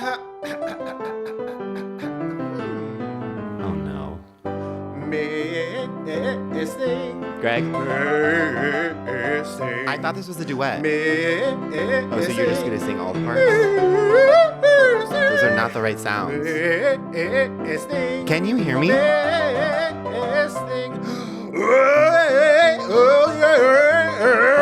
Oh no. Missing. Greg? Missing. I thought this was a duet. Missing. Oh, so you're just gonna sing all the parts? Those are not the right sounds. Missing. Can you hear me? Missing.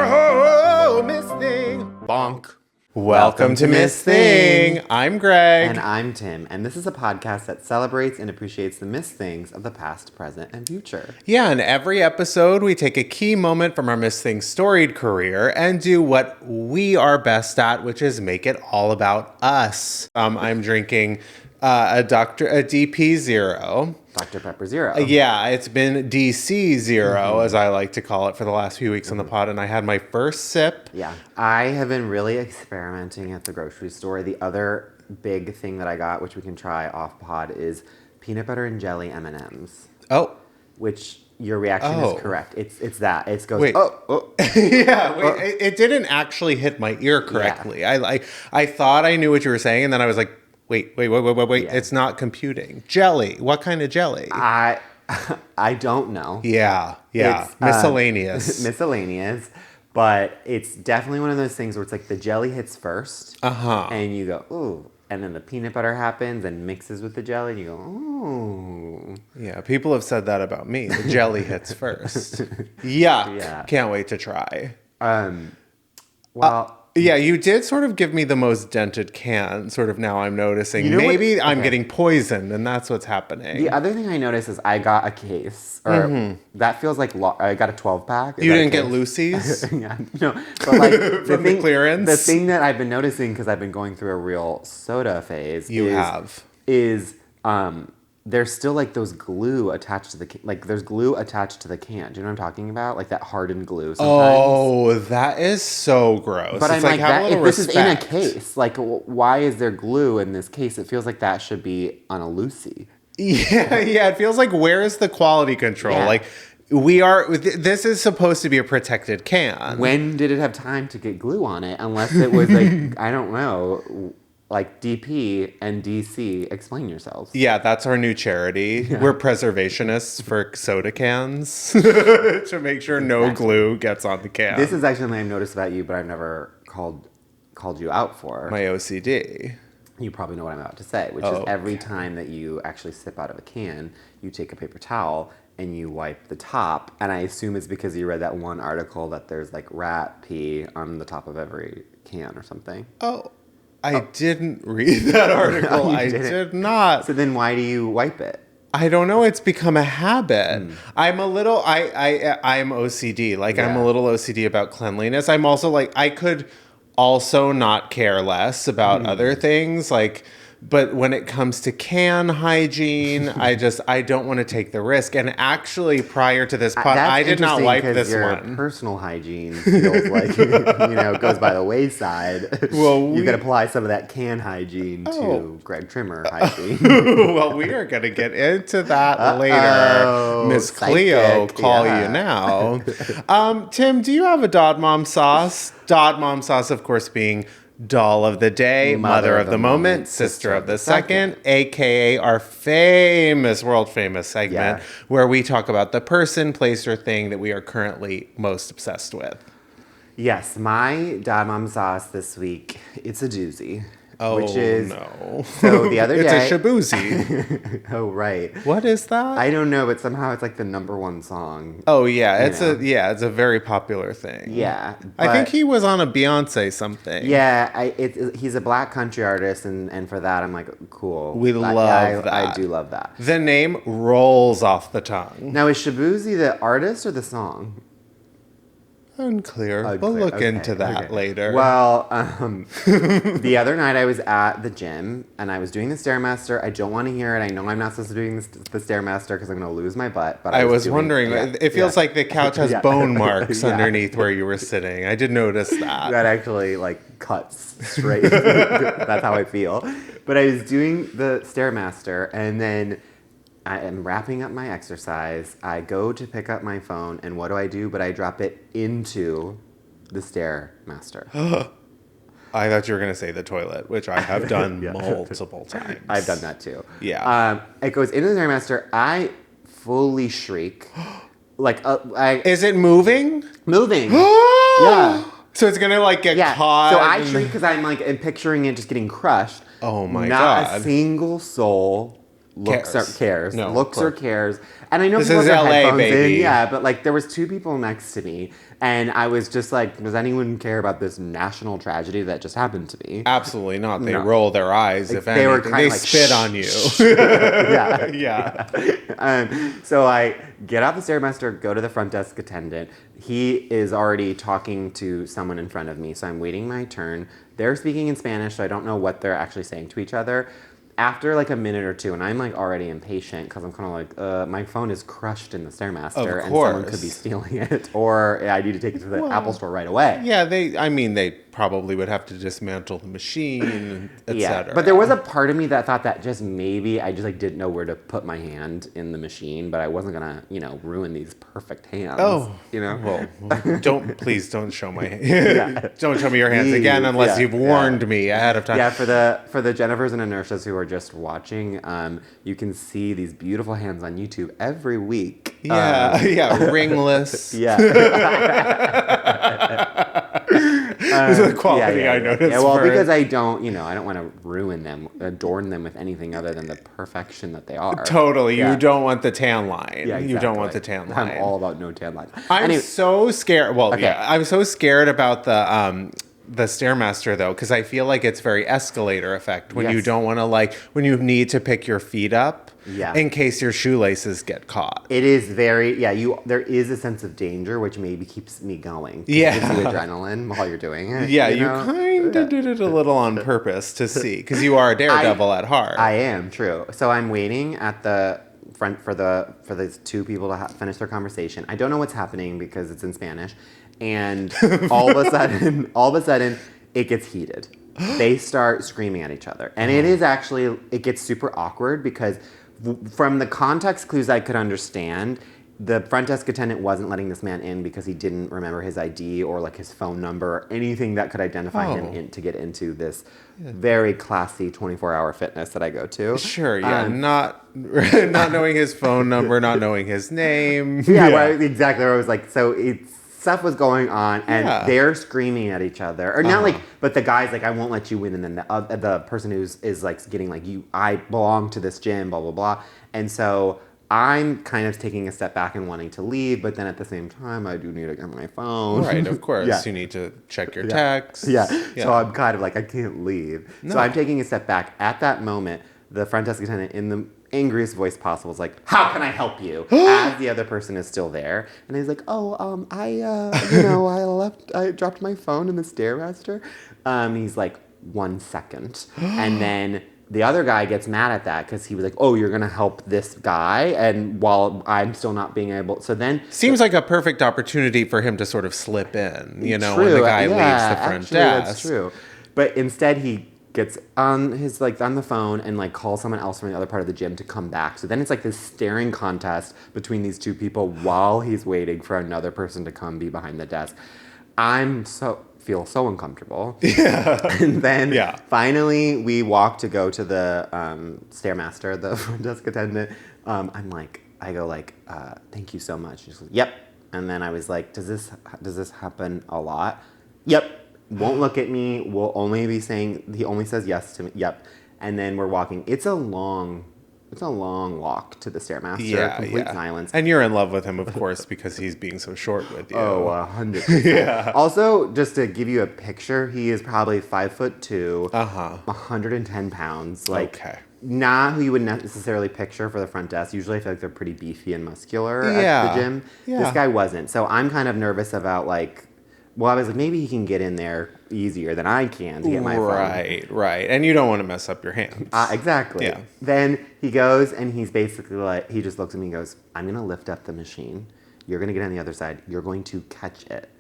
Oh, missing. Bonk. Welcome to Miss Thing. I'm Greg. And I'm Tim, and this is a podcast that celebrates and appreciates the Miss Things of the past, present, and future. Yeah, in every episode, we take a key moment from our Miss Thing's storied career and do what we are best at, which is make it all about us. I'm drinking a DP Zero. Dr. Pepper Zero. Yeah, it's been DC Zero, as I like to call it, for the last few weeks on the pod, and I had my first sip. Yeah, I have been really experimenting at the grocery store. The other big thing that I got, which we can try off pod, is peanut butter and jelly M&Ms. Oh. Which your reaction is correct. It's that. It goes, wait. oh. Yeah, wait, it didn't actually hit my ear correctly. Yeah. I thought I knew what you were saying, and then I was like, wait. Yeah. It's not computing. Jelly. What kind of jelly? I don't know. Yeah. It's miscellaneous. Miscellaneous. But it's definitely one of those things where it's like the jelly hits first. And you go, ooh. And then the peanut butter happens and mixes with the jelly. And you go, ooh. Yeah, people have said that about me. The jelly hits first. Yuck. Yeah. Can't wait to try. Yeah, you did sort of give me the most dented can, sort of now I'm noticing. Maybe I'm getting poisoned, and that's what's happening. The other thing I noticed is I got a case. Or that feels like I got a 12-pack. You didn't get Lucy's? Yeah, no. But like, From the clearance? The thing that I've been noticing, because I've been going through a real soda phase, is there's still like those glue attached to the can. Like there's glue attached to the can. Do you know what I'm talking about? Like that hardened glue sometimes. Oh, that is so gross. But I'm like that, if this is in a case, like why is there glue in this case? It feels like that should be on a Lucy. Yeah, it feels like where is the quality control? Yeah. Like this is supposed to be a protected can. When did it have time to get glue on it? Unless it was like, I don't know, like DP and DC, explain yourselves. Yeah, that's our new charity. Yeah. We're preservationists for soda cans to make sure no glue gets on the can. This is actually something I've noticed about you, but I've never called you out for. My OCD. You probably know what I'm about to say, which is every time that you actually sip out of a can, you take a paper towel and you wipe the top. And I assume it's because you read that one article that there's like rat pee on the top of every can or something. I didn't read that article. I did not. So then why do you wipe it? I don't know. It's become a habit. I'm a little, I'm OCD. Like I'm a little OCD about cleanliness. I'm also like, I could also not care less about other things. Like, but when it comes to can hygiene, I don't want to take the risk. And actually, prior to this pod, I did not wipe this one. Personal hygiene feels like goes by the wayside. Well, you could apply some of that can hygiene to Greg Trimmer hygiene. Well, we are going to get into that later. Miss Cleo, call you now. Tim, do you have a Dod Mom sauce? Dod Mom sauce, of course, being doll of the day, mother of the moment, sister of the second, aka our world famous segment where we talk about the person, place, or thing that we are currently most obsessed with. Yes, my Dad Mom sauce this week, it's a doozy. Oh, which is, no. So the other day... It's a Shaboozey. Oh, right. What is that? I don't know, but somehow it's like the number one song. Oh, yeah. It's a very popular thing. Yeah. I think he was on a Beyonce something. Yeah, he's a black country artist, and for that, I'm like, cool. We love that. I do love that. The name rolls off the tongue. Now, is Shaboozey the artist or the song? Unclear. We'll look into that later. Well, the other night I was at the gym and I was doing the stairmaster. I don't want to hear it. I know I'm not supposed to be doing the stairmaster because I'm going to lose my butt. But I was wondering. It feels like the couch has bone marks underneath where you were sitting. I did notice that. That actually cuts straight. That's how I feel. But I was doing the stairmaster and then I am wrapping up my exercise. I go to pick up my phone, and what do? But I drop it into the Stairmaster. I thought you were going to say the toilet, which I have done multiple times. I've done that too. Yeah. It goes into the stairmaster. I fully shriek. Like, Is it moving? Moving. Yeah. So it's gonna like get caught. So I shriek because I'm like picturing it just getting crushed. Oh my God. God. Not a single soul cares. No, looks or cares. And I know this people is have LA, headphones baby. in, but like there was two people next to me, and I was just like, does anyone care about this national tragedy that just happened to me? Absolutely not. They roll their eyes. If they were anything, kind they of like, spit on you. Yeah. So I get out the stairmaster, go to the front desk attendant. He is already talking to someone in front of me, so I'm waiting my turn. They're speaking in Spanish, so I don't know what they're actually saying to each other. After like a minute or two, and I'm like already impatient because I'm kind of like, my phone is crushed in the Stairmaster and someone could be stealing it, or I need to take it to the Apple store right away. Yeah, they probably would have to dismantle the machine, etc. But there was a part of me that thought that just maybe I just like didn't know where to put my hand in the machine, but I wasn't gonna, ruin these perfect hands. Oh, well, please don't show don't show me your hands again unless you've warned me ahead of time. Yeah, for the Jennifers and Inertias who are just watching, you can see these beautiful hands on YouTube every week. Ringless. Yeah. This is the quality I noticed. Yeah, well, because I don't want to ruin them, adorn them with anything other than the perfection that they are. Totally. You don't want the tan line. Yeah, exactly. You don't want the tan line. I'm all about no tan line. I'm so scared. Well, I'm so scared about the Stairmaster though, because I feel like it's very escalator effect when you don't want to when you need to pick your feet up in case your shoelaces get caught. It is very, there is a sense of danger, which maybe keeps me going. Yeah. It gives you adrenaline while you're doing it. Yeah, you kind of did it a little on purpose to see, because you are a daredevil at heart. I am, true. So I'm waiting at the front for these two people to finish their conversation. I don't know what's happening because it's in Spanish. And all of a sudden, it gets heated. They start screaming at each other. And it gets super awkward because from the context clues I could understand, the front desk attendant wasn't letting this man in because he didn't remember his ID or like his phone number or anything that could identify him to get into this very classy 24-hour fitness that I go to. Sure, yeah. Not knowing his phone number, not knowing his name. Well, exactly. I was like, so stuff was going on, and they're screaming at each other, or not but the guy's like, I won't let you win, and then the person is like getting like, I belong to this gym, blah blah blah, and so I'm kind of taking a step back and wanting to leave, but then at the same time, I do need to get my phone. Right, of course. You need to check your texts. Yeah. So I'm kind of like, I can't leave. No. So I'm taking a step back. At that moment, the front desk attendant, in the angriest voice possible, is like, how can I help you? As the other person is still there. And he's like, I dropped my phone in the Stairmaster. He's like, 1 second. And then the other guy gets mad at that because he was like, oh, you're going to help this guy, and while I'm still not being able. So then. Seems like a perfect opportunity for him to sort of slip in, when the guy leaves the front desk. That's true. But instead, he gets on the phone and calls someone else from the other part of the gym to come back. So then it's like this staring contest between these two people while he's waiting for another person to come be behind the desk. Feel so uncomfortable. Yeah. And then finally we walk to go to the Stairmaster, the front desk attendant. I go, thank you so much. She's like, yep. And then I was like, does this happen a lot? Yep. Won't look at me. Will only be saying, he only says yes to me. Yep. And then we're walking. It's a long walk to the Stairmaster. Complete silence. And you're in love with him, of course, because he's being so short with you. Oh, 100%. Yeah. Also, just to give you a picture, he is probably 5'2", 110 pounds. Not who you would necessarily picture for the front desk. Usually I feel like they're pretty beefy and muscular at the gym. Yeah. This guy wasn't. So I'm kind of nervous about I was like, maybe he can get in there easier than I can to get my phone. Right. And you don't want to mess up your hands. Exactly. Yeah. Then he goes and he's basically he just looks at me and goes, I'm going to lift up the machine. You're going to get on the other side. You're going to catch it.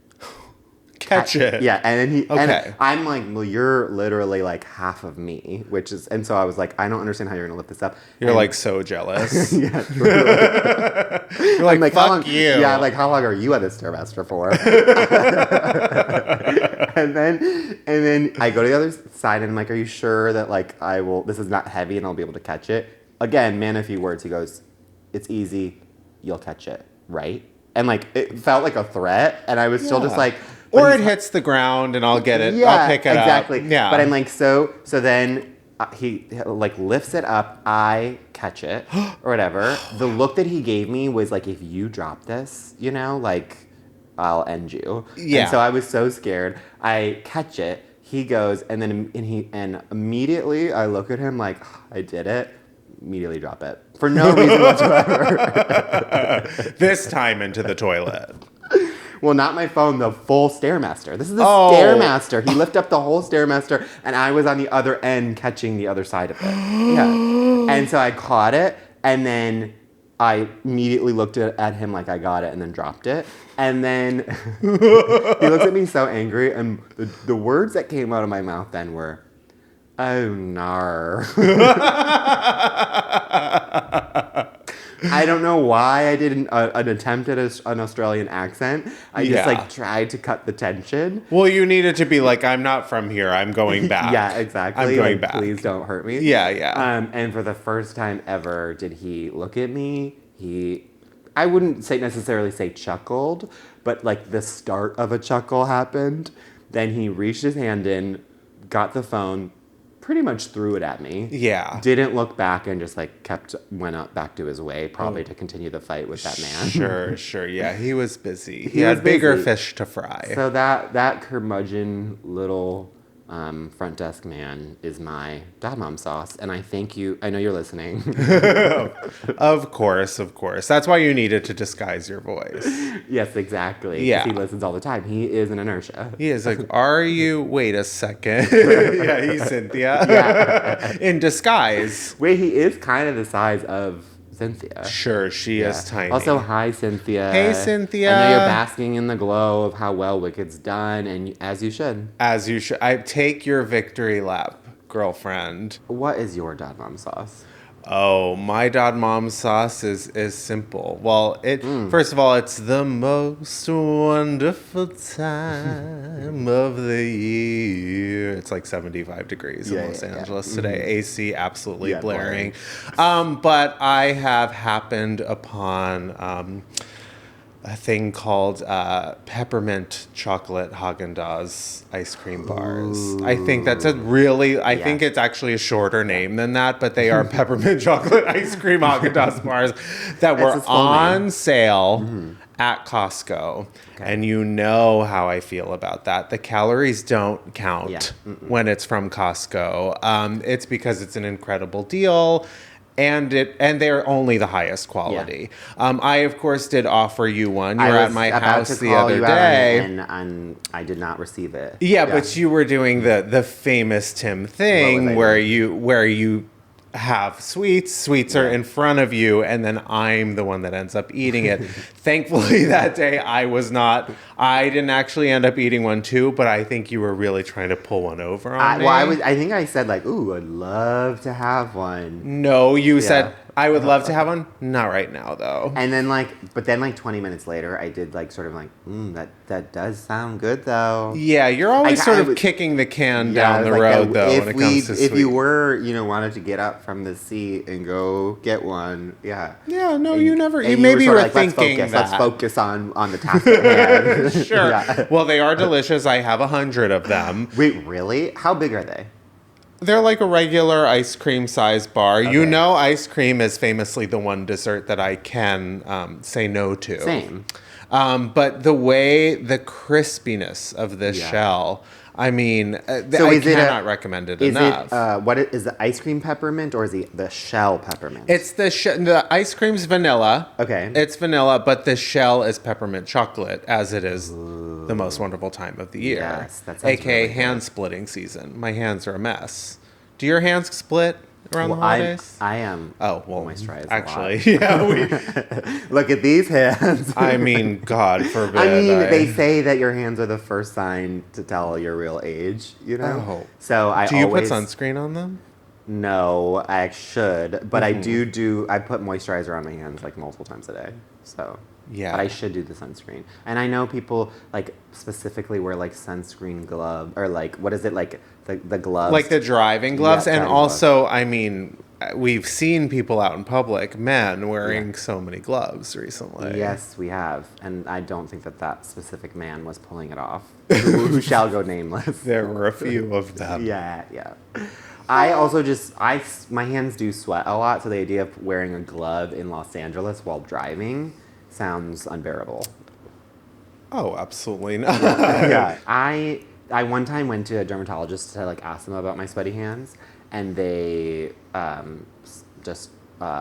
Catch it? Yeah. And then and I'm like, well, you're literally half of me, and so I was like, I don't understand how you're going to lift this up. You're so jealous. Yeah. You're like, fuck how long, you. Yeah, how long are you at this Stairmaster for? then I go to the other side and I'm like, are you sure that like this is not heavy and I'll be able to catch it? Again, man, a few words. He goes, it's easy. You'll catch it, right? And like, it felt like a threat. And I was still just like, or it hits the ground and I'll get it. Yeah, I'll pick it exactly. up. Yeah. But I'm like, so then he like lifts it up. I catch it or whatever. The look that he gave me was like, if you drop this, you know, like I'll end you. Yeah. And so I was so scared. I catch it. He goes and immediately I look at him like, I did it. Immediately drop it for no reason whatsoever. This time into the toilet. Well, not my phone, the full Stairmaster. This is the Stairmaster. He lifted up the whole Stairmaster, and I was on the other end catching the other side of it. Yeah. And so I caught it, and then I immediately looked at him like I got it and then dropped it. And then he looks at me so angry, and the words that came out of my mouth then were, oh, nar. I don't know why I did an attempt at an Australian accent. I just like tried to cut the tension. Well, you needed to be like, I'm not from here. I'm going back. Yeah, exactly. I'm going back. Please don't hurt me. Yeah, yeah. And for the first time ever, did he look at me? I wouldn't necessarily say chuckled, but like the start of a chuckle happened. Then he reached his hand in, got the phone, pretty much threw it at me. Yeah. Didn't look back and just like went up back to his way, probably to continue the fight with that man. Sure. Yeah, he was busy. He had bigger fish to fry. So that curmudgeon little front desk man is my dad mom sauce, and I thank you. I know you're listening. Of course. That's why you needed to disguise your voice. Yes, exactly. Yeah. He listens all the time. He is an Inertia. He is like, are you? Wait a second. Yeah, he's Cynthia. Yeah. In disguise. Wait, he is kind of the size of Cynthia. Sure, she is tiny. Also, hi, Cynthia. Hey, Cynthia. I know you're basking in the glow of how well Wicked's done, and as you should. As you should. I take your victory lap, girlfriend. What is your dad mom sauce? Oh, my dad mom sauce is simple. Well, first of all, it's the most wonderful time of the year. It's like 75 degrees in Los Angeles today. AC absolutely blaring. But I have happened upon a thing called peppermint chocolate Haagen-Dazs ice cream bars. Ooh. I think that's I think it's actually a shorter name than that, but they are peppermint chocolate ice cream Haagen-Dazs bars that were on sale at Costco. Okay. And you know how I feel about that. The calories don't count when it's from Costco. It's because it's an incredible deal. And they're only the highest quality. Yeah. I, of course, did offer you one. You were at my house the other day. And I did not receive it. Yeah, but you were doing the famous Tim thing where you have sweets. Sweets are in front of you, and then I'm the one that ends up eating it. Thankfully, that day I didn't actually end up eating one too, but I think you were really trying to pull one over on me. Well, I think I said like, ooh, I'd love to have one. No, you said, I would love to have one. Not right now, though. And then 20 minutes later, I did like sort of like, that does sound good though. Yeah, you're always sort of kicking the can down the road though when it comes to sweets. If you were, wanted to get up from the seat and go get one, Yeah, no, you never. Maybe you were like, thinking let's focus on the task at hand. Sure. Yeah. Well, they are delicious. I have 100 of them. Wait, really? How big are they? They're like a regular ice cream size bar. Okay. You know, ice cream is famously the one dessert that I can say no to. Same. But the crispiness of this shell, I mean, I cannot recommend it enough. Is the ice cream peppermint or is the shell peppermint? It's the ice cream's vanilla. Okay. It's vanilla, but the shell is peppermint chocolate, as it is the most wonderful time of the year. Yes, that sounds AKA really hand splitting season. My hands are a mess. Do your hands split around the holidays? I am. Oh, well, moisturized actually, Look at these hands. I mean, God forbid. I mean, they say that your hands are the first sign to tell your real age, Oh. So Do you put sunscreen on them? No, I should, but I do. I put moisturizer on my hands like multiple times a day. So Yeah. But I should do the sunscreen. And I know people, like, specifically wear, like, sunscreen glove, or, like, what is it, like, the gloves? Like the driving gloves. Yeah, and driving also, gloves. I mean, we've seen people out in public, men, wearing so many gloves recently. Yes, we have. And I don't think that specific man was pulling it off. Who shall go nameless. There were a few of them. Yeah. I also my hands do sweat a lot, so the idea of wearing a glove in Los Angeles while driving sounds unbearable. Oh, absolutely not. Yeah. I one time went to a dermatologist to like ask them about my sweaty hands, and they just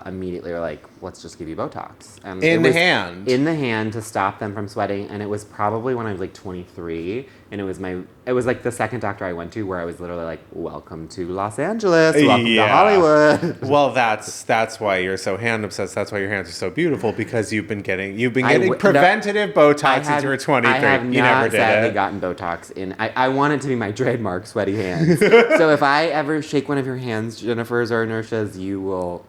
immediately were like, let's just give you Botox. In the hand? In the hand to stop them from sweating, and it was probably when I was like 23, and it was like the second doctor I went to where I was literally like, welcome to Los Angeles, welcome to Hollywood. Well, that's why you're so hand obsessed. That's why your hands are so beautiful, because you've been getting preventative Botox since you were 23. I have you not never did sadly it. gotten Botox in. I want it to be my trademark, sweaty hands. So if I ever shake one of your hands, Jennifer's or Inertias, you will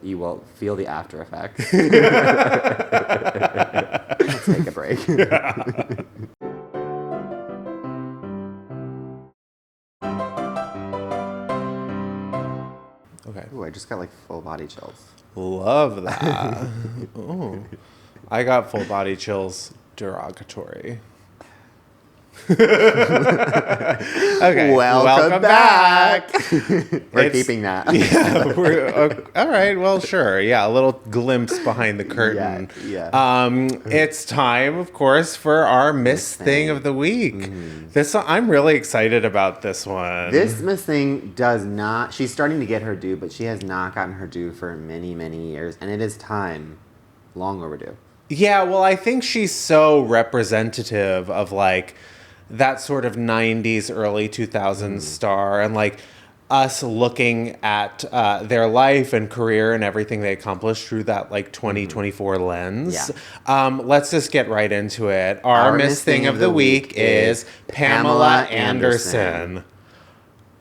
feel the after effects. Let's take a break. Okay. Ooh, I just got like full body chills. Love that. Ooh. I got full body chills derogatory. Okay. Welcome back. We're It's- keeping that. Yeah. All right. Well, sure. Yeah. A little glimpse behind the curtain. Yeah. It's time, of course, for our Miss Thing of the Week. I'm really excited about this one. This Miss Thing does not. She's starting to get her due, but she has not gotten her due for many, many years, and it is time, long overdue. Yeah. Well, I think she's so representative of like that sort of 90s, early 2000s star, and like us looking at their life and career and everything they accomplished through that like 2024 lens. Yeah. Let's just get right into it. Our Miss Thing of the Week is Pamela Anderson.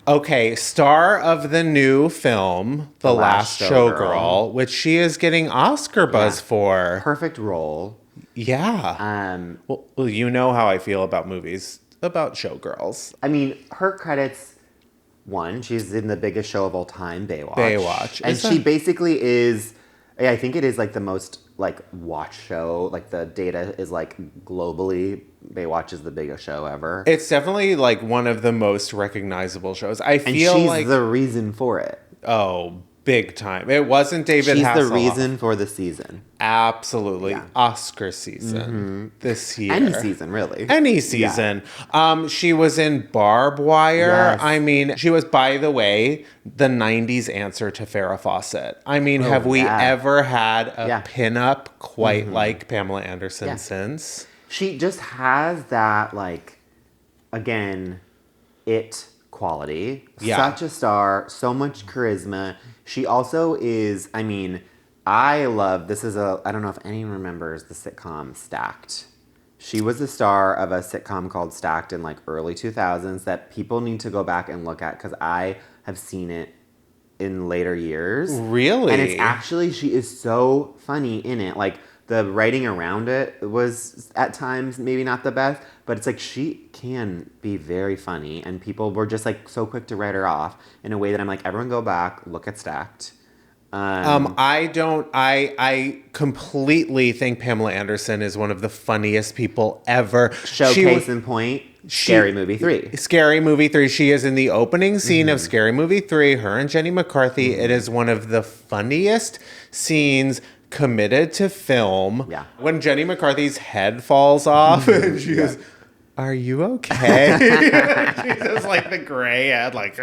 Okay, star of the new film, The Last Showgirl, which she is getting Oscar buzz for. Perfect role. Yeah. Well, you know how I feel about movies about showgirls. I mean, her credits. One, she's in the biggest show of all time, Bae Watch. Bae Watch. And she basically is, I think it is like the most like watch show. Like the data is like globally, Bae Watch is the biggest show ever. It's definitely like one of the most recognizable shows. I feel and she's like the reason for it. Oh, big time. It wasn't David Hasselhoff. She's the reason for the season. Absolutely. Yeah. Oscar season this year. Any season, really. Any season. Yeah. She was in Barb Wire. Yes. I mean, she was, by the way, the 90s answer to Farrah Fawcett. I mean, have we ever had a pinup quite like Pamela Anderson since? She just has that, like, again, it quality. Yeah. Such a star, so much charisma. She also is, I mean, I love, I don't know if anyone remembers the sitcom Stacked. She was the star of a sitcom called Stacked in like early 2000s that people need to go back and look at because I have seen it in later years. Really? And it's actually, she is so funny in it. Like, the writing around it was at times maybe not the best, but it's like she can be very funny, and people were just like so quick to write her off in a way that I'm like, everyone go back, look at Stacked. I completely think Pamela Anderson is one of the funniest people ever. Showcase in point, Scary Movie 3. Scary Movie 3. She is in the opening scene of Scary Movie 3, her and Jenny McCarthy. It is one of the funniest scenes committed to film. Yeah. When Jenny McCarthy's head falls off and she goes, "Are you okay?" She's just like the gray head, like.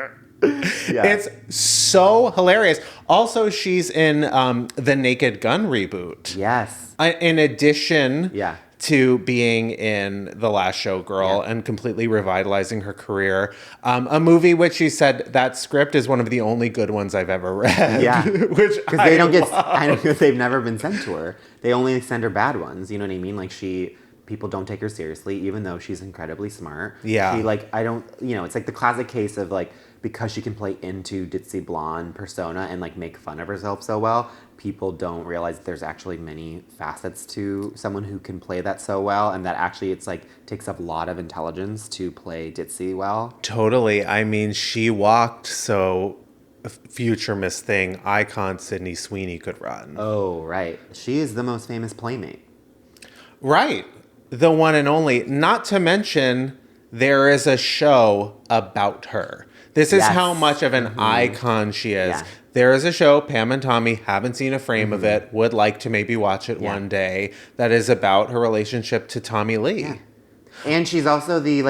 It's so hilarious. Also, she's in the Naked Gun reboot. Yes. In addition to being in The Last Showgirl and completely revitalizing her career. A movie which she said that script is one of the only good ones I've ever read. Yeah. Which because they don't get, I don't know, they've never been sent to her. They only send her bad ones. You know what I mean? Like people don't take her seriously, even though she's incredibly smart. Yeah. She, like, it's like the classic case of, like, because she can play into ditzy blonde persona and like make fun of herself so well, people don't realize that there's actually many facets to someone who can play that so well, and that actually it's like takes up a lot of intelligence to play ditzy well. Totally. I mean, she walked so future Miss Thing icon Sydney Sweeney could run. Oh, right. She is the most famous playmate. Right. The one and only. Not to mention, there is a show about her. This is how much of an icon she is. Yeah. There is a show, Pam and Tommy, haven't seen a frame of it, would like to maybe watch it one day, that is about her relationship to Tommy Lee. Yeah. And she's also the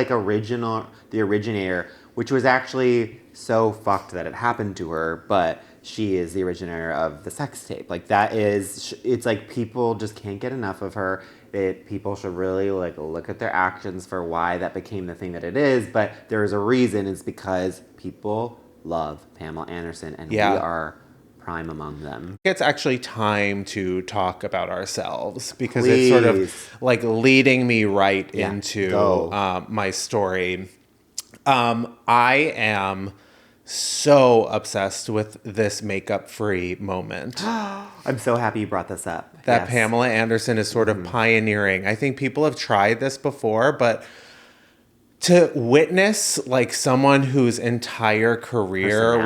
originator, which was actually so fucked that it happened to her, but she is the originator of the sex tape. Like that is, it's like people just can't get enough of her. People should really like look at their actions for why that became the thing that it is, but there is a reason. It's because people love Pamela Anderson, and we are prime among them. It's actually time to talk about ourselves, because it's sort of like leading me right into my story. I am so obsessed with this makeup-free moment. I'm so happy you brought this up. That Pamela Anderson is sort of pioneering. I think people have tried this before, but to witness like someone whose entire career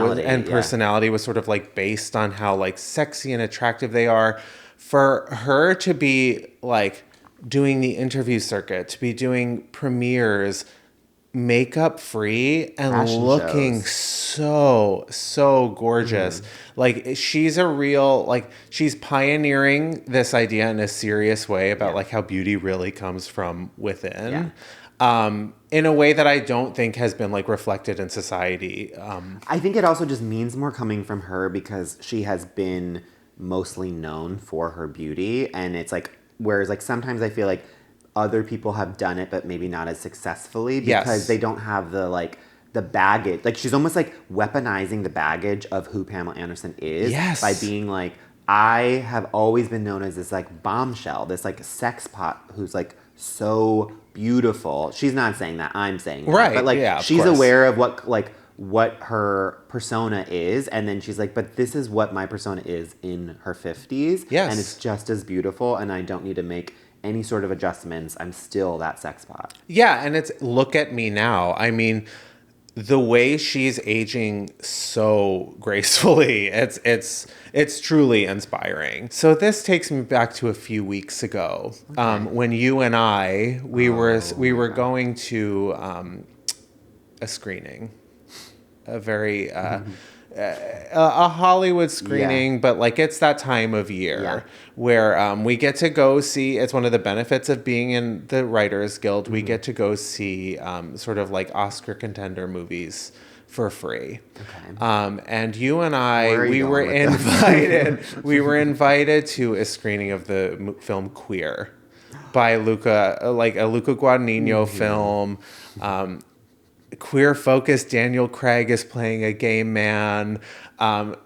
personality was sort of like based on how like sexy and attractive they are, for her to be like doing the interview circuit, to be doing premieres, makeup free and fashion looking shows. so gorgeous. Like she's a real, like she's pioneering this idea in a serious way about like how beauty really comes from within. In a way that I don't think has been like reflected in society. I think it also just means more coming from her because she has been mostly known for her beauty, and it's like, whereas like sometimes I feel like other people have done it, but maybe not as successfully because they don't have the baggage. Like she's almost like weaponizing the baggage of who Pamela Anderson is by being like, I have always been known as this like bombshell, this like sexpot who's like so beautiful. She's not saying that, I'm saying that. But like she's aware of what her persona is, and then she's like, but this is what my persona is in her 50s. And it's just as beautiful, and I don't need to make any sort of adjustments. I'm still that sexpot. Yeah, and it's look at me now. I mean, the way she's aging so gracefully, it's truly inspiring. So this takes me back to a few weeks ago, when you and I we were going to a screening, a very a Hollywood screening, but like it's that time of year where we get to go see. It's one of the benefits of being in the Writers Guild. We get to go see sort of like Oscar contender movies for free. And you and I, we were invited to a screening of the film Queer by Luca, like a Luca Guadagnino film. Queer focused. Daniel Craig is playing a gay man. A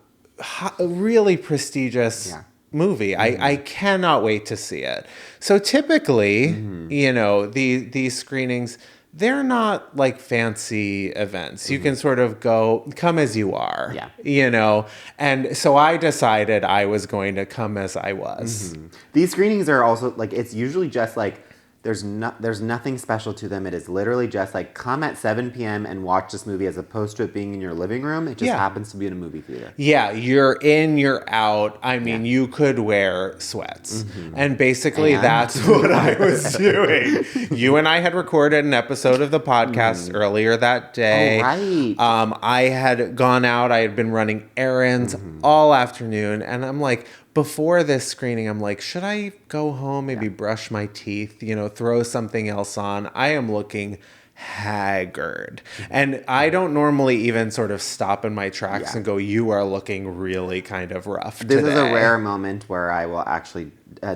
really prestigious movie. I cannot wait to see it. So typically, you know, these screenings, they're not like fancy events. You can sort of come as you are, you know? And so I decided I was going to come as I was. These screenings are also like, it's usually just like, there's nothing special to them. It is literally just like, come at 7 p.m. and watch this movie, as opposed to it being in your living room. It just happens to be in a movie theater. Yeah, you're in, you're out. I mean, you could wear sweats. And basically that's what I was doing. You and I had recorded an episode of the podcast earlier that day. I had gone out. I had been running errands all afternoon. And I'm like, before this screening, I'm like, should I go home, maybe brush my teeth, you know, throw something else on? I am looking haggard. And I don't normally even sort of stop in my tracks and go, you are looking really kind of rough today. This is a rare moment where I will actually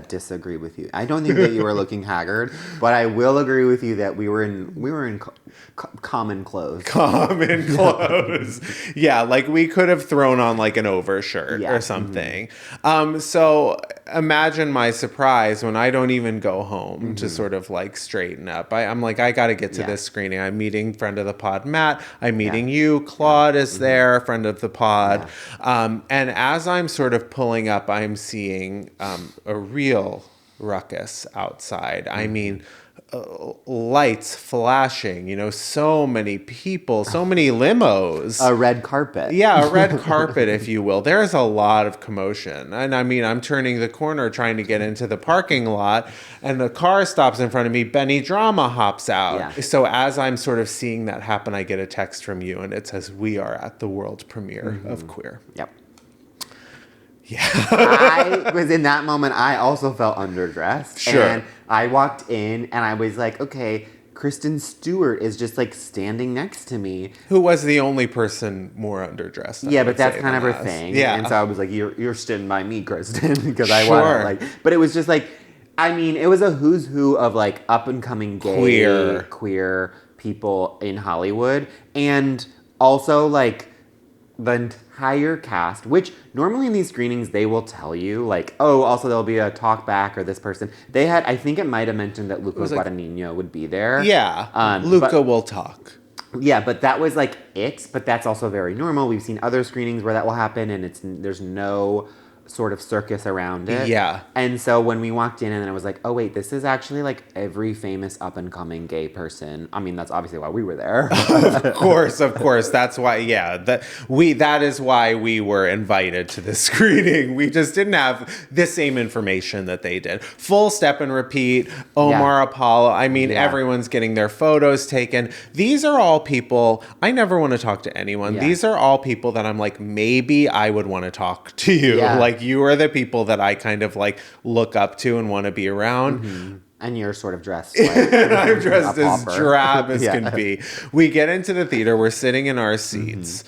disagree with you. I don't think that you were looking haggard, but I will agree with you that we were in common clothes. Common clothes. Yeah, like we could have thrown on like an overshirt Yeah. or something. So imagine my surprise when I don't even go home to sort of like straighten up. I'm like, I got to get to this screening. I'm meeting friend of the pod, Matt. I'm meeting you. Claude is there, friend of the pod. Yeah. And as I'm sort of pulling up, I'm seeing a real ruckus outside. I mean, lights flashing, so many people, so many limos. A red carpet. Yeah, a red carpet, if you will. There's a lot of commotion. And I mean, I'm turning the corner trying to get into the parking lot, and the car stops in front of me. Benny Drama hops out. Yeah. So as I'm sort of seeing that happen, I get a text from you, and it says, "We are at the world premiere of Queer." Yep. Yeah. I was in that moment, I also felt underdressed. Sure. And I walked in and I was like, okay, Kristen Stewart is just like standing next to me. Who was the only person more underdressed. Yeah, but that's kind of her thing. Yeah. And so I was like, you're standing by me, Kristen, because I want to but it was just like, I mean, it was a who's who of like up and coming gay, queer people in Hollywood. And also like the entire cast, which normally in these screenings they will tell you like, oh, also there'll be a talk back or this person. They had, I think it might have mentioned that Luca Guadagnino would be there. Yeah, Luca will talk. Yeah, but that was like it. But that's also very normal. We've seen other screenings where that will happen, and there's no sort of circus around it. Yeah. And so when we walked in and I was like, oh wait, this is actually like every famous up and coming gay person. I mean, that's obviously why we were there. Of course. That's why, that is why we were invited to this screening. We just didn't have the same information that they did. Full step and repeat, Omar Apollo. I mean, everyone's getting their photos taken. These are all people, I never want to talk to anyone. Yeah. These are all people that I'm like, maybe I would want to talk to you. Yeah. Like, you are the people that I kind of like look up to and want to be around. Mm-hmm. And you're sort of dressed like I'm dressed as drab as can be. We get into the theater. We're sitting in our seats.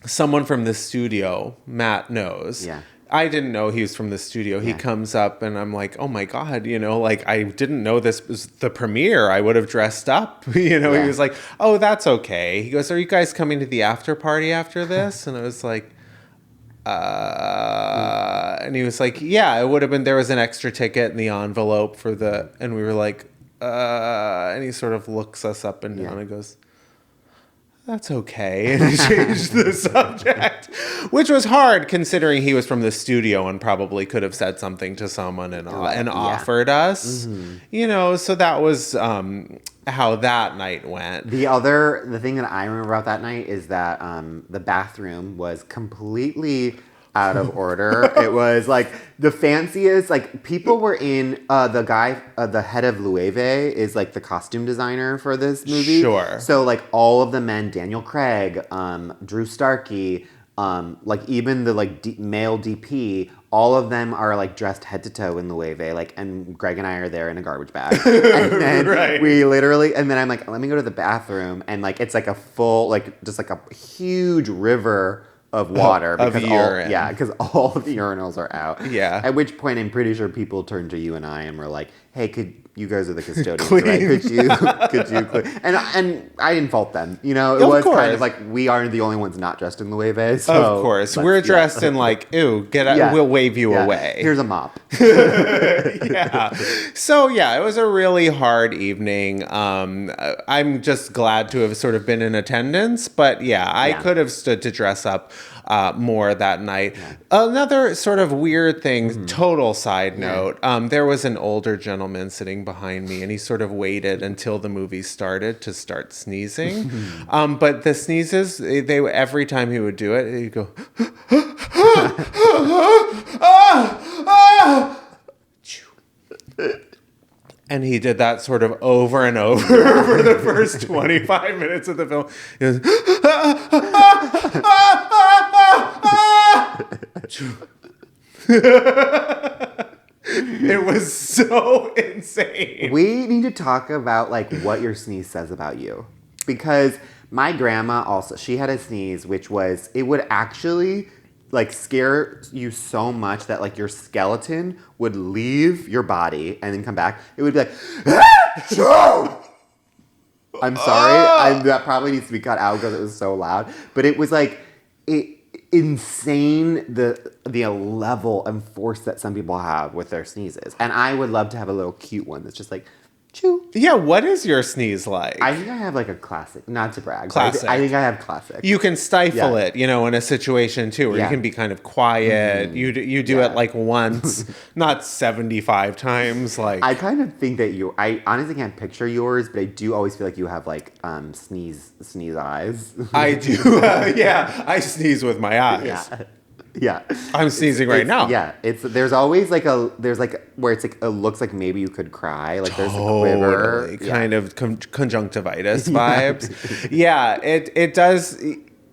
Someone from the studio, Matt knows. Yeah. I didn't know he was from the studio. Yeah. He comes up and I'm like, oh my God, like I didn't know this was the premiere. I would have dressed up. He was like, oh, that's okay. He goes, are you guys coming to the after party after this? And I was like, and he was like, yeah, it would have been, there was an extra ticket in the envelope and we were like, and he sort of looks us up and down and goes, that's okay. And he changed the subject, which was hard considering he was from the studio and probably could have said something to someone and offered us, so that was, how that night went. The thing that I remember about that night is that the bathroom was completely out of order. It was like the fanciest, like people were in, the guy, the head of Loewe is like the costume designer for this movie. Sure. So like all of the men, Daniel Craig, Drew Starkey, like even the like male DP, all of them are like dressed head to toe in Loewe, like, and Greg and I are there in a garbage bag. And then we literally, and then I'm like, let me go to the bathroom, and like it's like a full, like just like a huge river of water because because all of the urinals are out. Yeah. At which point I'm pretty sure people turned to you and I and were like, hey, you guys are the custodians, right? Could you clean? And I didn't fault them. It was kind of like we are the only ones not dressed in Loewe. So of course. We're dressed in like, ew, get out, we'll wave you away. Here's a mop. So it was a really hard evening. I'm just glad to have sort of been in attendance, but I could have stood to dress up more that night. Yeah. Another sort of weird thing, total side note, there was an older gentleman sitting behind me, and he sort of waited until the movie started to start sneezing. But the sneezes, every time he would do it, he'd go, and he did that sort of over and over for the first 25 minutes of the film. He goes, it was so insane. We need to talk about like what your sneeze says about you, because my grandma also, she had a sneeze which was, it would actually like scare you so much that like your skeleton would leave your body and then come back. It would be like, Joe! I'm sorry. That probably needs to be cut out because it was so loud. But it was like insane the level and force that some people have with their sneezes. And I would love to have a little cute one that's just like, choo. Yeah, what is your sneeze like? I think I have like a classic, not to brag. Classic. I think I have classic. You can stifle it, in a situation too, where you can be kind of quiet. Mm-hmm. You do it like once, not 75 times. Like I kind of think that I honestly can't picture yours, but I do always feel like you have like sneeze eyes. I do. I sneeze with my eyes. Yeah. I'm sneezing right now. Yeah. There's always like where it's like it looks like maybe you could cry. Like there's a quiver. Kind of conjunctivitis vibes. Yeah, it does.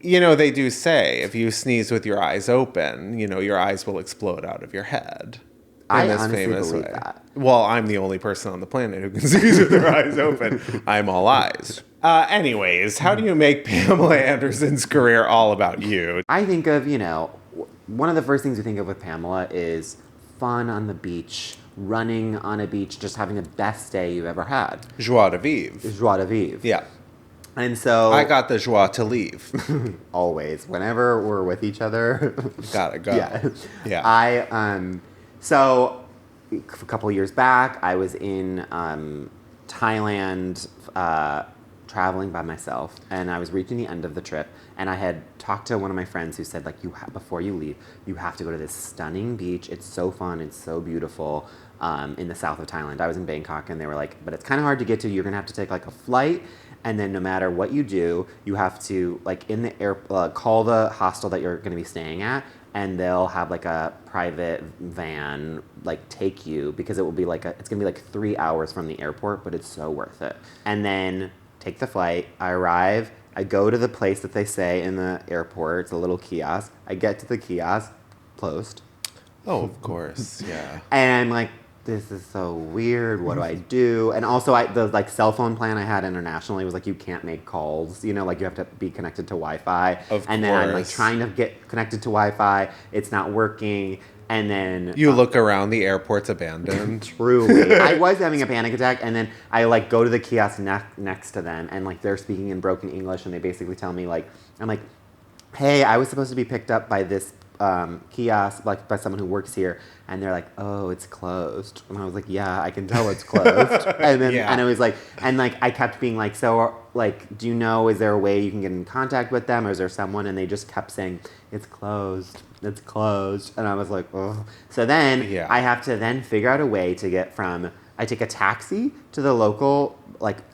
They do say if you sneeze with your eyes open, your eyes will explode out of your head. I honestly believe that. Well, I'm the only person on the planet who can sneeze with their eyes open. I'm all eyes. Anyways, how do you make Pamela Anderson's career all about you? I think of, one of the first things you think of with Pamela is fun on the beach, running on a beach, just having the best day you've ever had. Joie de vivre. Joie de vivre. Yeah. And so... I got the joie to leave. Always. Whenever we're with each other. Gotta go. Yeah. So, a couple years back, I was in Thailand traveling by myself, and I was reaching the end of the trip, and I had talked to one of my friends who said, like, before you leave, you have to go to this stunning beach. It's so fun. It's so beautiful in the south of Thailand. I was in Bangkok, and they were like, but it's kind of hard to get to. You're going to have to take, like, a flight, and then no matter what you do, you have to, like, in the air, call the hostel that you're going to be staying at, and they'll have, like, a private van, like, take you, because it will be, like, it's going to be, like, 3 hours from the airport, but it's so worth it. And then take the flight, I arrive, I go to the place that they say in the airport, it's a little kiosk. I get to the kiosk, closed. Oh, of course, yeah. And I'm like, this is so weird, what do I do? And also, the like cell phone plan I had internationally was like, you can't make calls, like you have to be connected to Wi-Fi. Of course. And then I'm like trying to get connected to Wi-Fi, it's not working. And then you look around, the airport's abandoned. Truly. I was having a panic attack, and then I like go to the kiosk next to them, and like they're speaking in broken English, and they basically tell me like, I'm like, hey, I was supposed to be picked up by this kiosk, like by someone who works here, and they're like, oh, it's closed. And I was like, yeah, I can tell it's closed. And then and I was like, and like I kept being like, so like, do you know, is there a way you can get in contact with them, or is there someone? And they just kept saying, it's closed. It's closed. And I was like, oh. So then I have to then figure out a way to get from, I take a taxi to the local like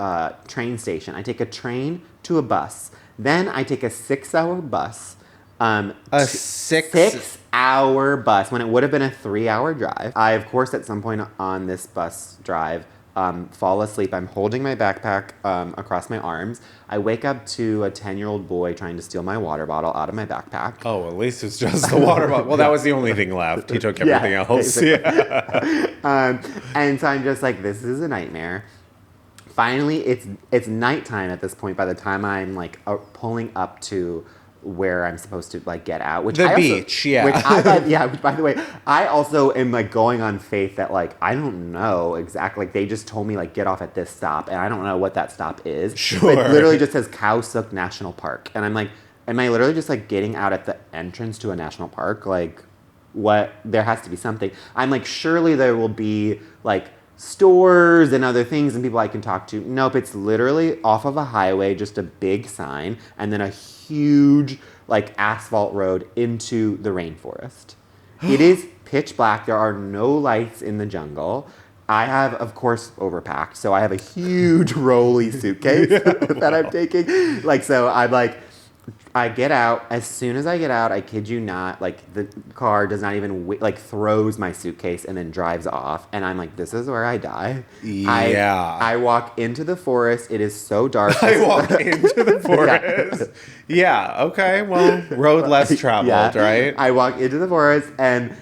train station. I take a train to a bus. Then I take a 6-hour bus. A 6-hour bus when it would have been a 3-hour drive. I, of course, at some point on this bus drive, fall asleep. I'm holding my backpack across my arms. I wake up to a 10-year-old boy trying to steal my water bottle out of my backpack. Oh, at least it's just the water bottle. Well, that was the only thing left. He took everything else. And so I'm just like, this is a nightmare. Finally, it's nighttime at this point by the time I'm like pulling up to where I'm supposed to like get out, which beach, which by the way, I also am like going on faith that like I don't know exactly, like they just told me like get off at this stop, and I don't know what that stop is. Sure. It literally just says Khao Suk National Park, and I'm like, am I literally just like getting out at the entrance to a national park? Like, what? There has to be something. I'm like, surely there will be like stores and other things and people I can talk to. Nope, it's literally off of a highway, just a big sign, and then a huge like asphalt road into the rainforest. It is pitch black. There are no lights in the jungle. I have, of course, overpacked, so I have a huge rolly suitcase that I'm taking. Like, so I'm like, I get out. As soon as I get out, I kid you not, like the car does not even like throws my suitcase and then drives off. And I'm like, this is where I die. Yeah. I walk into the forest. It is so dark. I walk into the forest. Yeah. Okay. Well, road less traveled, right? I walk into the forest and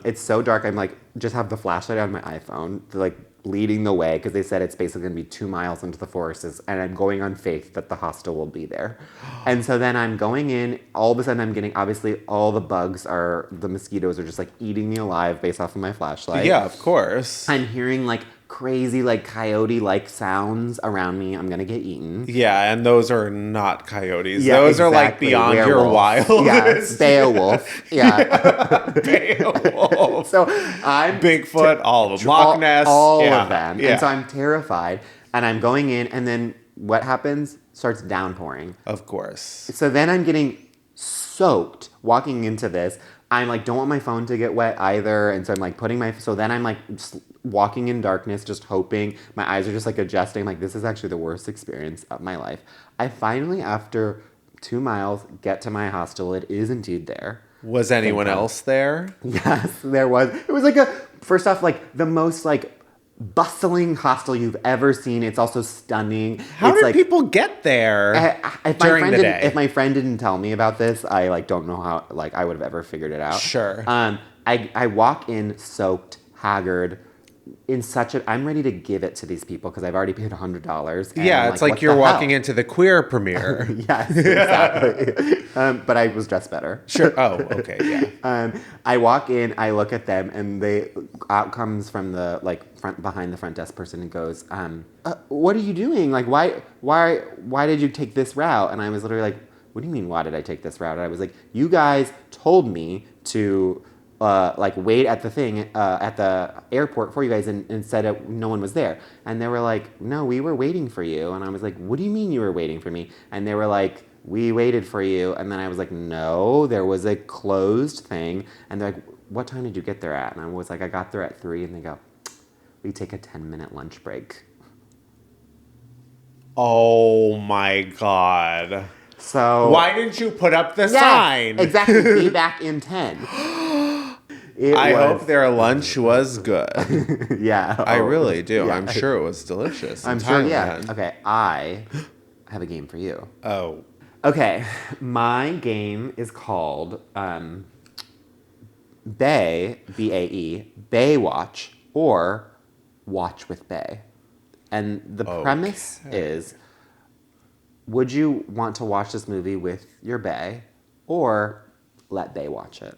it's so dark. I'm like, just have the flashlight on my iPhone to like leading the way because they said it's basically going to be 2 miles into the forests, and I'm going on faith that the hostel will be there. And so then I'm going in, all of a sudden I'm getting, obviously all the mosquitoes are just like eating me alive based off of my flashlight. Yeah, of course. I'm hearing like crazy like coyote-like sounds around me. I'm going to get eaten. Yeah, and those are not coyotes. Yeah, those are like exactly. beyond Werewolf. your wildest. Yeah, Beowulf. Yeah. Beowulf. So I'm Bigfoot, all of them. Loch Ness. All yeah. of them. Yeah. And so I'm terrified. And I'm going in, and then what happens? Starts downpouring. Of course. So then I'm getting soaked walking into this. I'm like, don't want my phone to get wet either. And so I'm like so then I'm like just walking in darkness, just hoping. My eyes are just like adjusting. Like, this is actually the worst experience of my life. I finally, after 2 miles, get to my hostel. It is indeed there. Was anyone else there? Yes, there was. It was like first off, like the most like bustling hostel you've ever seen. It's also stunning. How did like, people get there during the day? If my friend didn't tell me about this, I like don't know how like I would have ever figured it out. Sure. I walk in soaked, haggard, in such a. I'm ready to give it to these people because I've already paid $100. Yeah, it's like you're walking into the queer premiere. Yes, exactly. But I was dressed better. Sure. Oh, okay, yeah. I walk in, I look at them, and out comes from the behind the front desk person and goes, "What are you doing? Like, why did you take this route?" And I was literally like, "What do you mean? Why did I take this route?" And I was like, "You guys told me to." Wait at the thing at the airport for you guys and said no one was there. And they were like, no, we were waiting for you. And I was like, what do you mean you were waiting for me? And they were like, we waited for you. And then I was like, no, there was a closed thing. And they're like, what time did you get there at? And I was like, I got there at 3. And they go, we take a 10-minute lunch break. Oh my God. So why didn't you put up the sign? Exactly. Be back in 10. I hope their lunch was good. Yeah. I really do. Yeah. I'm sure it was delicious. I'm sure, yeah. Okay, I have a game for you. Oh. Okay, my game is called Bae, B-A-E, Bae Watch, or Watch with Bae. And the premise is, would you want to watch this movie with your bae, or let bae watch it?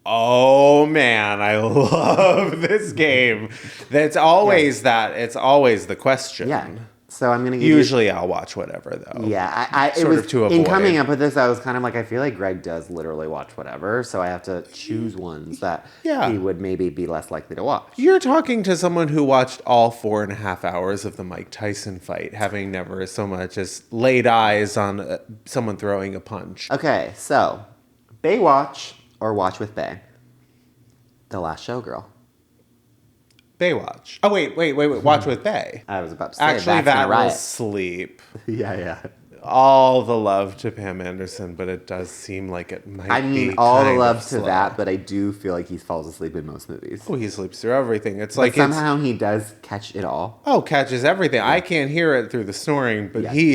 Oh man, I love this game. That's always it's always the question. Yeah. So I'm gonna give Usually I'll watch whatever though. Yeah, I sort of to avoid. In coming up with this, I was kind of like, I feel like Greg does literally watch whatever, so I have to choose ones that he would maybe be less likely to watch. You're talking to someone who watched all 4.5 hours of the Mike Tyson fight, having never so much as laid eyes on someone throwing a punch. Okay, so Bae Watch or Watch with Bae. The Last Showgirl. Bae Watch. Oh, wait. Watch with Bae. I was about to say, actually, that was sleep. Yeah. All the love to Pam Anderson, but it does seem like it might be. I mean, all the love to that, but I do feel like he falls asleep in most movies. Oh, he sleeps through everything. It's but like somehow he does catch it all. Oh, catches everything. Yeah. I can't hear it through the snoring, but he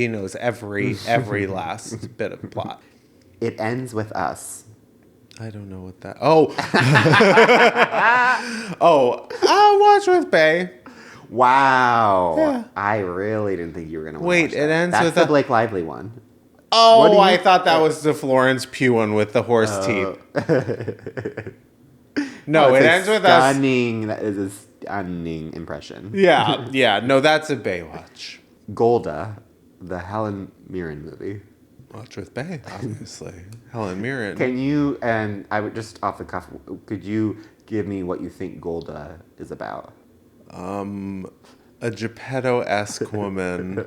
knows every last bit of plot. It ends with us. I don't know what that. Oh, Watch with Bae. Wow. Yeah. I really didn't think you were gonna. Wait, it ends That's with the Blake Lively one. Oh, I thought that was the Florence Pugh one with the horse teeth. No, it ends with us. That is a stunning impression. Yeah. No, that's a Bae Watch. Golda, the Helen Mirren movie. Watch with Bae, obviously. Helen Mirren. Can you, and I would just off the cuff, could you give me what you think Golda is about? A Geppetto-esque woman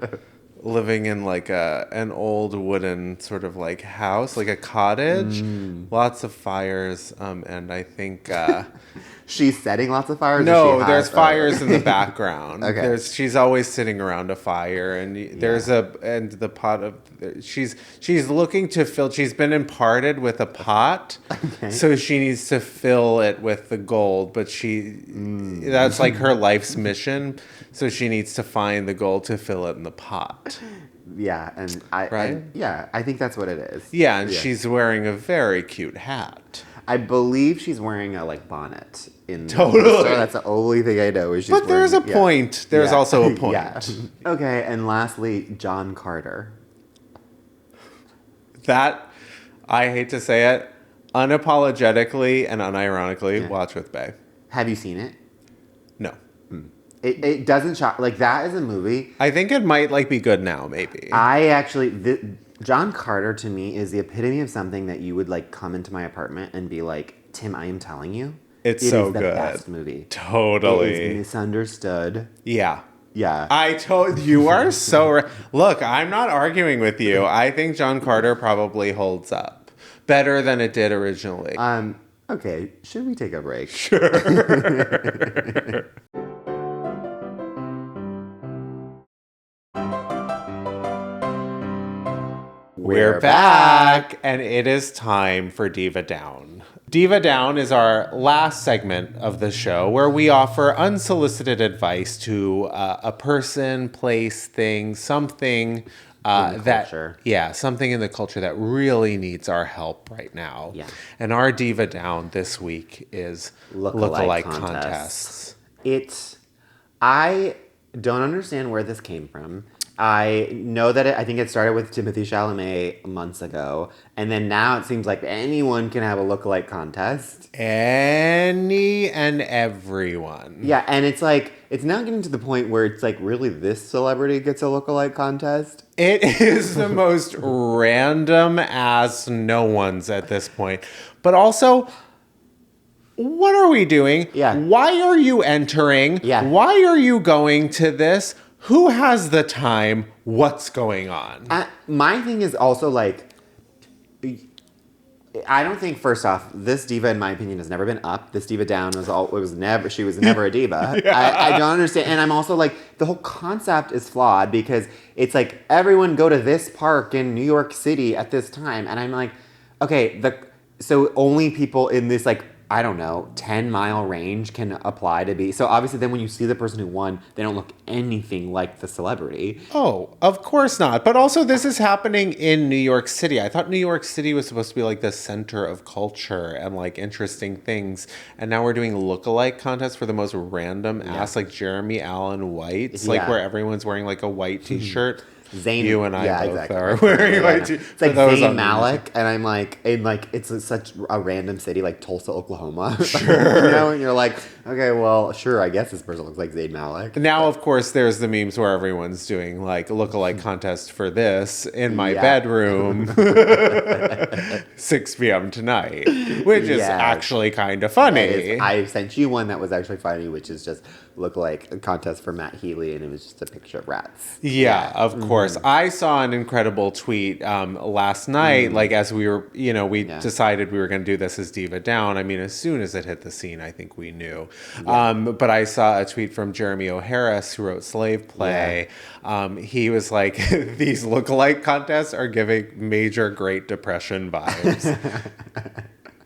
living in like an old wooden sort of like house, like a cottage. Lots of fires, and I think she's setting lots of fires. No, there's fires in the background. Okay, she's always sitting around a fire, and there's the pot of she's looking to fill. She's been imparted with a pot, so she needs to fill it with the gold. But that's like her life's mission. So she needs to find the gold to fill it in the pot. Yeah, I think that's what it is. Yeah, and she's wearing a very cute hat. I believe she's wearing a like bonnet in Totally. the store. That's the only thing I know is she's But there's a point. There's also a point. Yeah. Okay, and lastly, John Carter. That, I hate to say it, unapologetically and unironically, watch with Bae. Have you seen it? No. It doesn't shock. Like, that is a movie. I think it might like be good now, maybe. John Carter to me is the epitome of something that you would like come into my apartment and be like, Tim, I am telling you. It's it so is the good. Best movie. Totally. It is misunderstood. Yeah. Yeah. I told you are so Look, I'm not arguing with you. I think John Carter probably holds up better than it did originally. Okay, should we take a break? Sure. We're back, and it is time for Diva Down. Diva Down is our last segment of the show where we offer unsolicited advice to a person, place, thing, something culture. Something in the culture that really needs our help right now. Yeah. And our Diva Down this week is lookalike contests. I don't understand where this came from. I know that I think it started with Timothée Chalamet months ago, and then now it seems like anyone can have a lookalike contest. Any and everyone. Yeah, and it's like, it's now getting to the point where it's like, really, this celebrity gets a lookalike contest? It is the most random as no one's at this point. But also, what are we doing? Yeah. Why are you entering? Yeah. Why are you going to this? Who has the time? What's going on? My thing is also like, I don't think, first off, this diva, in my opinion, has never been up. This diva down she was never a diva. Yeah. I don't understand. And I'm also like, the whole concept is flawed because it's like, everyone go to this park in New York City at this time. And I'm like, okay, so only people in this like, I don't know, 10-mile range can apply to be. So obviously then when you see the person who won, they don't look anything like the celebrity. Oh, of course not. But also this is happening in New York City. I thought New York City was supposed to be like the center of culture and like interesting things. And now we're doing lookalike contests for the most random ass, like Jeremy Allen Whites, like where everyone's wearing like a white t-shirt. Zayn, you and I both are wearing white t-shirts. It's like Zayn Malik, and I'm like, it's such a random city like Tulsa, Oklahoma. Sure. You know, and you're like, okay, well, sure, I guess this person looks like Zayn Malik. Now, of course, there's the memes where everyone's doing like lookalike contest for this in my bedroom, 6 p.m. tonight, which is actually kind of funny. I sent you one that was actually funny, which is just lookalike a contest for Matt Healy, and it was just a picture of rats. Yeah, of course. I saw an incredible tweet last night, like as we were, we decided we were going to do this as Diva Down. I mean, as soon as it hit the scene, I think we knew. Yeah. But I saw a tweet from Jeremy O'Harris, who wrote Slave Play. Yeah. He was like, these lookalike contests are giving major Great Depression vibes.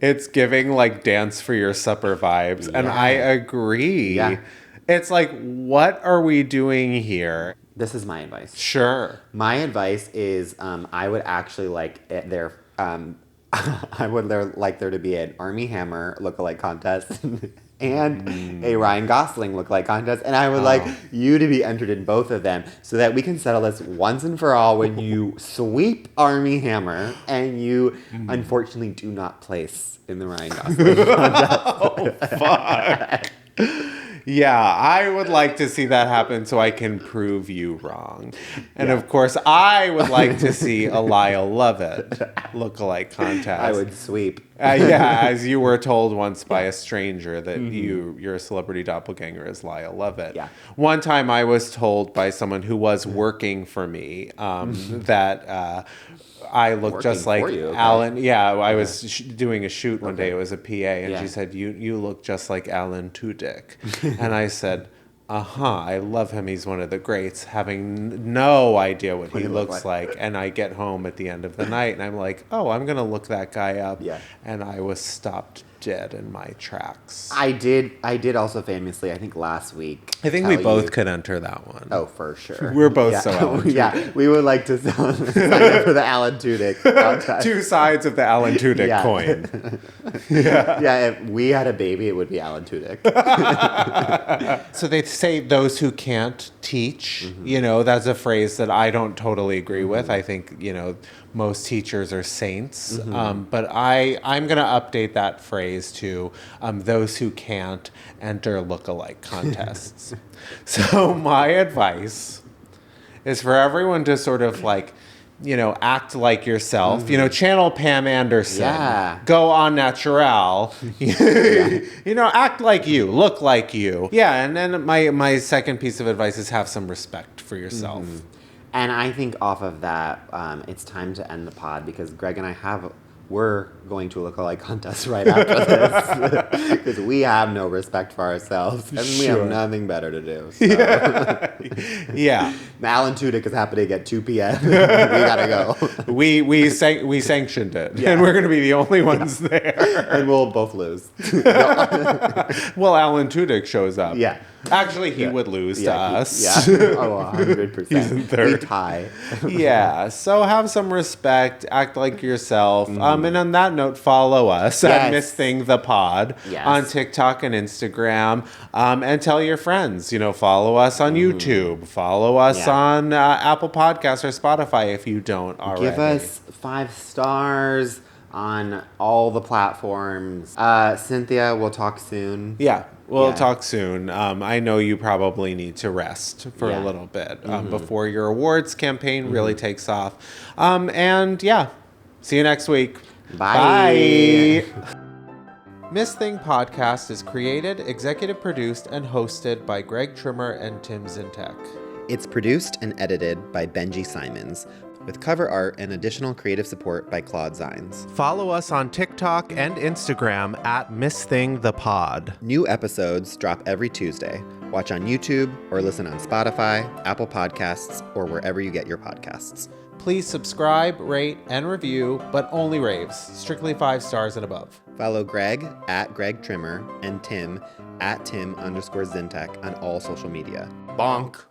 It's giving like Dance for Your Supper vibes. Yeah. And I agree. Yeah. It's like, what are we doing here? This is my advice. Sure. My advice is I would actually like I would like there to be an Armie Hammer lookalike contest and a Ryan Gosling lookalike contest. And I would like you to be entered in both of them so that we can settle this once and for all when you sweep Armie Hammer and you unfortunately do not place in the Ryan Gosling contest. Oh, fuck. Yeah, I would like to see that happen so I can prove you wrong. And of course, I would like to see a Lyle Lovett lookalike contest. I would sweep. As you were told once by a stranger that your celebrity doppelganger is Lyle Lovett. Yeah. One time I was told by someone who was working for me that I look just like Alan. Yeah, I was doing a shoot one day. It was a PA, and she said, "You look just like Alan Tudyk," and I said, I love him. He's one of the greats, having no idea what he looks like. And I get home at the end of the night, and I'm like, I'm gonna look that guy up. Yeah. And I was stopped dead in my tracks. I did also famously, I think last week. I think we both could enter that one. Oh, for sure. We're both so Alan Tudyk. Yeah, we would like to sign up for the Alan Tudyk contest. Two sides of the Alan Tudyk coin. Yeah, if we had a baby, it would be Alan Tudyk. So they say those who can't teach, that's a phrase that I don't totally agree with. I think, most teachers are saints. But I'm going to update that phrase to those who can't enter look-alike contests. So my advice is for everyone to sort of act like yourself. Channel Pam Anderson. Yeah. Go on natural. Act like you. Look like you. Yeah, and then my second piece of advice is have some respect for yourself. And I think off of that, it's time to end the pod because Greg and I we're going to a look-alike contest right after this because we have no respect for ourselves and we have nothing better to do. So. Yeah. Alan Tudyk is happening at 2 p.m. We gotta go. We sanctioned it, and we're going to be the only ones there, and we'll both lose. Well, Alan Tudyk shows up. Yeah. Actually, he would lose to us. Yeah. Oh, 100%. He's in third. We tie. Yeah. So have some respect. Act like yourself. And on that note, follow us at Miss Thing the Pod on TikTok and Instagram. And tell your friends. Follow us on YouTube. Follow us on Apple Podcasts or Spotify if you don't already. Give us 5 stars on all the platforms. Cynthia, we'll talk soon. Yeah. We'll talk soon. I know you probably need to rest for a little bit before your awards campaign really takes off. See you next week. Bye. Miss Thing Podcast is created, executive produced, and hosted by Greg Trimmer and Tim Zintek. It's produced and edited by Benji Simons, with cover art and additional creative support by Claude Zines. Follow us on TikTok and Instagram at Miss Thing the Pod. New episodes drop every Tuesday. Watch on YouTube or listen on Spotify, Apple Podcasts, or wherever you get your podcasts. Please subscribe, rate, and review, but only raves. Strictly 5 stars and above. Follow Greg at Greg Trimmer and Tim at Tim_Zintek on all social media. BONK.